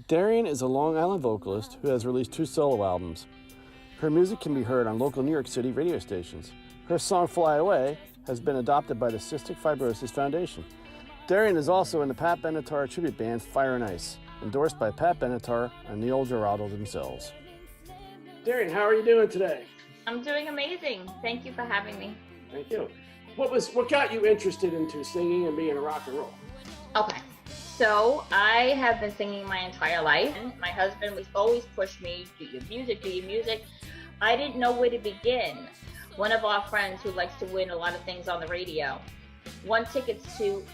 Darien is a Long Island vocalist who has released 2 solo albums. Her music can be heard on local New York City radio stations. Her song Fly Away has been adopted by the Cystic Fibrosis Foundation. Darien is also in the Pat Benatar tribute band Fire and Ice, endorsed by Pat Benatar and Neil Giraldo themselves. Darien, how are you doing today? I'm doing amazing. Thank you for having me. Thank you. What got you interested into singing and being a rock and roll? Okay. So I have been singing my entire life. My husband was always pushed me, do your music, do your music. I didn't know where to begin. One of our friends who likes to win a lot of things on the radio won tickets to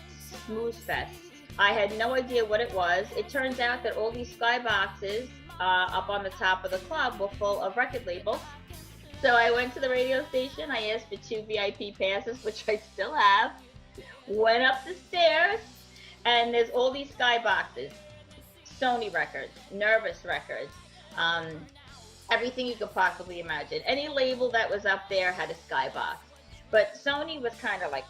Smooth Fest. I had no idea what it was. It turns out that all these skyboxes up on the top of the club were full of record labels. So I went to the radio station, I asked for 2 VIP passes, which I still have, went up the stairs, and there's all these skyboxes, Sony records, Nervous records, everything you could possibly imagine. Any label that was up there had a skybox. But Sony was kind of like,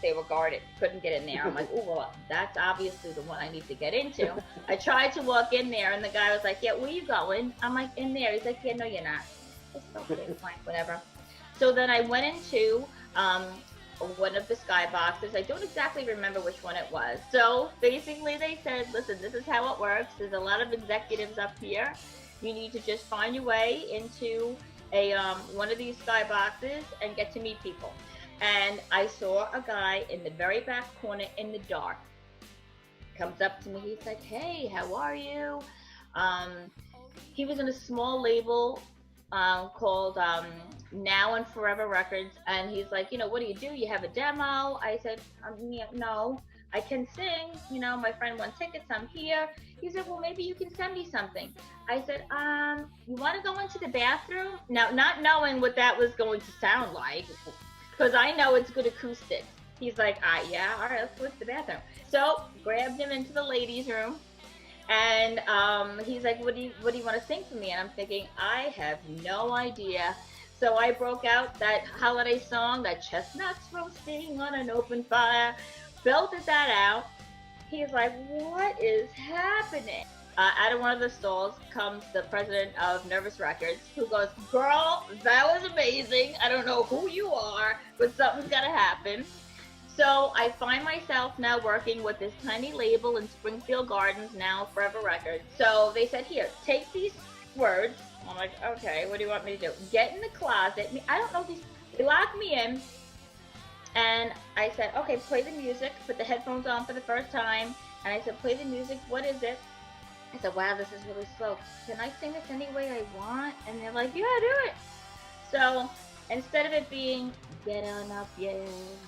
they were guarded, couldn't get in there. I'm like, oh, well, that's obviously the one I need to get into. I tried to walk in there, and the guy was like, yeah, where you going? I'm like, in there. He's like, yeah, no, you're not. It's okay, fine, whatever. So then I went into one of the skyboxes. I don't exactly remember which one it was. So basically they said, listen, this is how it works. There's a lot of executives up here. You need to just find your way into a one of these skyboxes and get to meet people. And I saw a guy in the very back corner in the dark. Comes up to me, he's like, hey, how are you? He was in a small label called Now and Forever Records, and he's like, you know, what do? You have a demo? I said, yeah, no, I can sing, you know, my friend won tickets, I'm here. He said, well, maybe you can send me something. I said, you want to go into the bathroom? Now, not knowing what that was going to sound like, because I know it's good acoustics. He's like, yeah, all right, let's go to the bathroom. So grabbed him into the ladies' room. And he's like, what do you want to sing for me? And I'm thinking, I have no idea. So I broke out that holiday song, that chestnuts roasting on an open fire, belted that out. He's like, what is happening? Out of one of the stalls comes the president of Nervous Records, who goes, girl, that was amazing. I don't know who you are, but something's got to happen. So I find myself now working with this tiny label in Springfield Gardens, Now Forever Records. So they said, here, take these words. I'm like, okay, what do you want me to do? Get in the closet. I don't know if they locked me in. And I said, okay, play the music. Put the headphones on for the first time. And I said, play the music. What is it? I said, wow, this is really slow. Can I sing this any way I want? And they're like, yeah, do it. So instead of it being, get on up, yeah,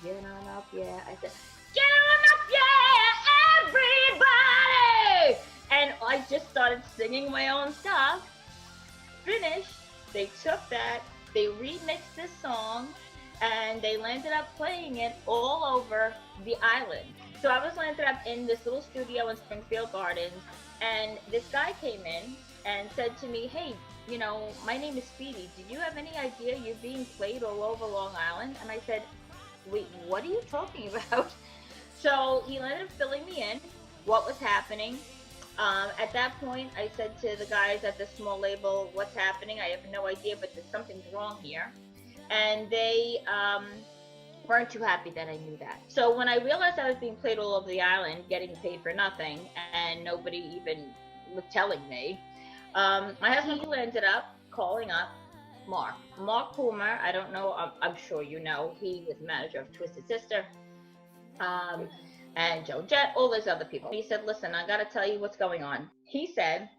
get on up, yeah, I said, get on up, yeah, everybody! And I just started singing my own stuff. Finished, they took that, they remixed this song, and they landed up playing it all over the island. So I was landed up in this little studio in Springfield Gardens, and this guy came in and said to me, hey, you know, my name is Speedy. Do you have any idea you're being played all over Long Island? And I said, wait, what are you talking about? So he ended up filling me in what was happening. At that point, I said to the guys at the small label, what's happening? I have no idea, but there's something's wrong here. And they weren't too happy that I knew that. So when I realized I was being played all over the island, getting paid for nothing, and nobody even was telling me, my husband ended up calling up Mark Coomer. I don't know, I'm sure you know, he was manager of Twisted Sister, and Joe Jett, all those other people. He said, listen, I gotta tell you what's going on. He said,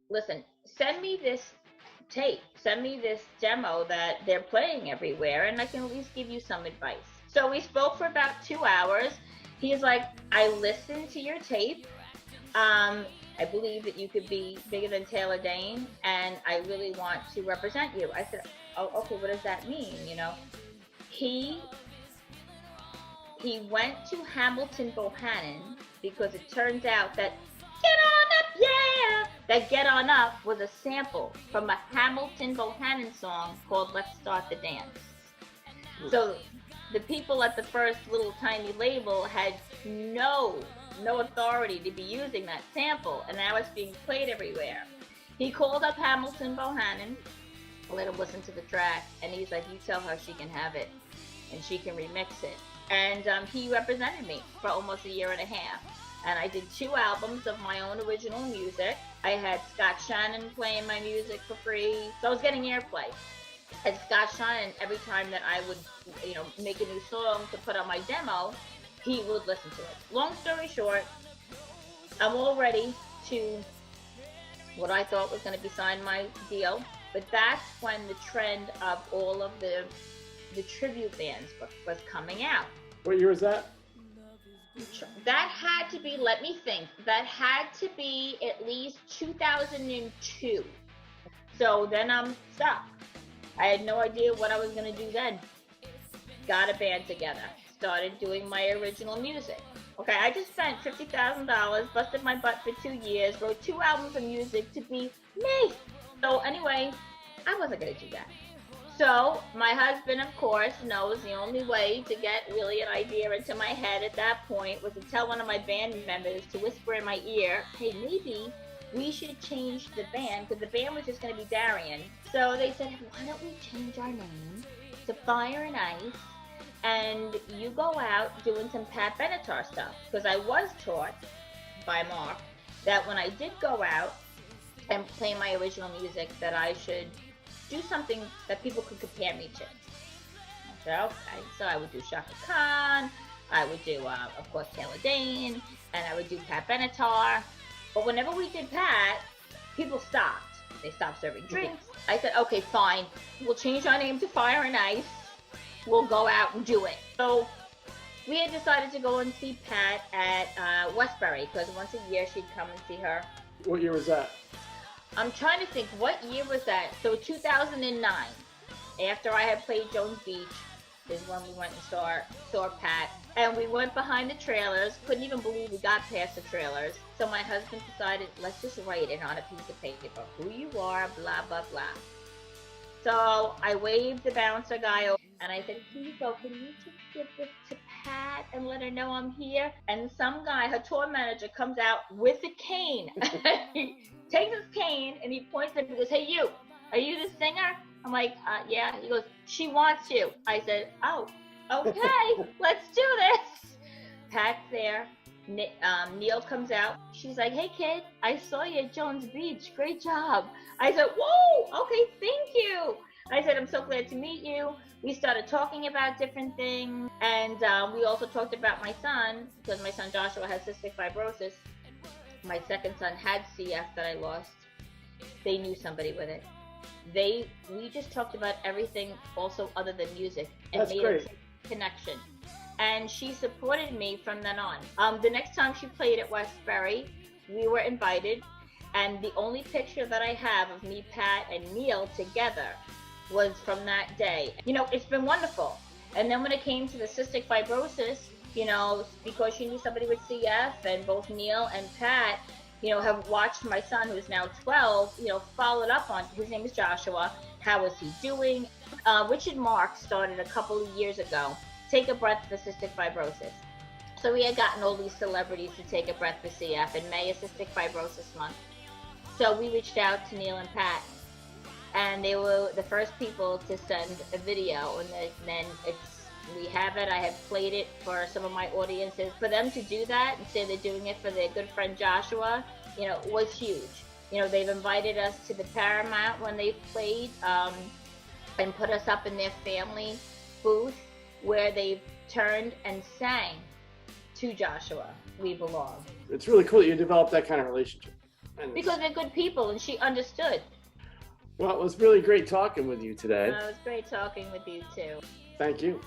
listen, send me this tape, send me this demo that they're playing everywhere, and I can at least give you some advice. So we spoke for about 2 hours. He's like, I listened to your tape. I believe that you could be bigger than Taylor Dane, and I really want to represent you. I said, oh, okay, what does that mean? You know, he went to Hamilton Bohannon because it turns out that Get On Up, yeah! That Get On Up was a sample from a Hamilton Bohannon song called Let's Start the Dance. So the people at the first little tiny label had no no authority to be using that sample, and now it's being played everywhere. He called up Hamilton Bohannon, let him listen to the track, and he's like, you tell her she can have it and she can remix it. And he represented me for almost a year and a half. And I did 2 albums of my own original music. I had Scott Shannon playing my music for free, so I was getting airplay. And Scott Shannon, every time that I would, make a new song to put on my demo, he would listen to it. Long story short, I'm all ready to what I thought was going to be sign my deal, but that's when the trend of all of the tribute bands was coming out. What year was that? That had to be, let me think, that had to be at least 2002. So then I'm stuck. I had no idea what I was going to do then. Got a band together. Started doing my original music. Okay, I just spent $50,000, busted my butt for 2 years, wrote 2 albums of music to be me. So anyway, I wasn't going to do that. So my husband, of course, knows the only way to get really an idea into my head at that point was to tell one of my band members to whisper in my ear, hey, maybe we should change the band, because the band was just going to be Darien. So they said, why don't we change our name to Fire and Ice, and you go out doing some Pat Benatar stuff. Because I was taught by Mark that when I did go out and play my original music, that I should do something that people could compare me to. I said, okay. So I would do Shaka Khan, I would do, of course, Taylor Dane, and I would do Pat Benatar. But whenever we did Pat, people stopped. They stopped serving drinks. I said, okay, fine. We'll change our name to Fire and Ice. We'll go out and do it. So we had decided to go and see Pat at Westbury, because once a year she'd come and see her. What year was that? I'm trying to think, what year was that? So 2009, after I had played Jones Beach, is when we went and saw Pat. And we went behind the trailers, couldn't even believe we got past the trailers. So my husband decided, let's just write it on a piece of paper, who you are, blah, blah, blah. So I waved the bouncer guy over, and I said, can you just give this to Pat and let her know I'm here? And some guy, her tour manager, comes out with a cane. He takes his cane and he points at me and goes, hey, you, are you the singer? I'm like, yeah. He goes, she wants you. I said, oh, okay, let's do this. Pat's there. Neil comes out. She's like, hey, kid, I saw you at Jones Beach. Great job. I said, whoa, okay, thank you. I said, I'm so glad to meet you. We started talking about different things. And we also talked about my son, because my son Joshua has cystic fibrosis. My second son had CF that I lost. They knew somebody with it. We just talked about everything also other than music, and That's made great. a connection. And she supported me from then on. The next time she played at Westbury, we were invited, and the only picture that I have of me, Pat, and Neil together was from that day. It's been wonderful. And then when it came to the cystic fibrosis, because she knew somebody with CF, and both Neil and Pat, have watched my son, who's now 12, followed up on, his name is Joshua, how is he doing? Richard Marx started a couple of years ago, Take a Breath for Cystic Fibrosis. So we had gotten all these celebrities to take a breath for CF, and May is Cystic Fibrosis Month. So we reached out to Neil and Pat, and they were the first people to send a video, and then we have it. I have played it for some of my audiences. For them to do that and say they're doing it for their good friend Joshua, was huge. They've invited us to the Paramount when they played, and put us up in their family booth where they turned and sang to Joshua, We Belong. It's really cool that you developed that kind of relationship. Because they're good people, and she understood. Well, it was really great talking with you today. It was great talking with you too. Thank you.